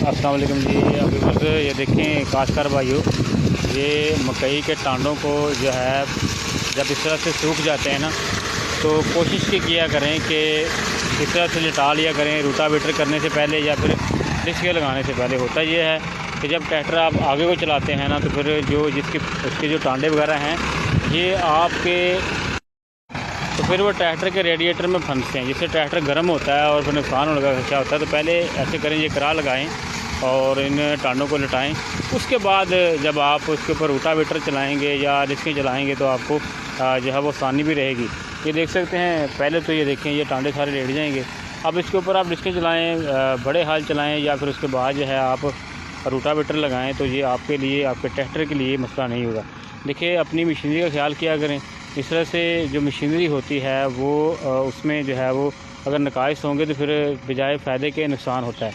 अस्सलाम वालेकुम जी। अभी बस ये देखें काश्तकार भाइयों, ये मकई के टांडों को जो है जब इस तरह से सूख जाते हैं ना, तो कोशिश किया करें कि इस तरह से लिटा लिया करें रूटावेटर करने से पहले या फिर डिस्क लगाने से पहले। होता ये है कि जब ट्रैक्टर आप आगे को चलाते हैं ना, तो फिर जो उसके जो टांडे वगैरह हैं ये आपके, तो फिर वो ट्रैक्टर के रेडिएटर में फंसते हैं, जिससे ट्रैक्टर गर्म होता है और फिर नुकसान होने का खर्चा होता है। तो पहले ऐसे करें, ये करा लगाएं और इन टांडों को लटाएं। उसके बाद जब आप उसके ऊपर रूटावेटर चलाएंगे या डिस्कें चलाएंगे तो आपको जो है वो आसानी भी रहेगी। ये देख सकते हैं, पहले तो ये देखें ये टांडे सारे लेट जाएंगे। अब इसके ऊपर आप डिस्कें चलाएँ, बड़े हाल चलाएँ या फिर उसके बाद जो है आप रूटावेटर लगाएँ, तो ये आपके लिए, आपके ट्रैक्टर के लिए मसला नहीं होगा। देखिए, अपनी मशीनरी का ख्याल किया करें। इस तरह से जो मशीनरी होती है वो उसमें जो है वो अगर नकाइस होंगे तो फिर बजाय फ़ायदे के नुकसान होता है।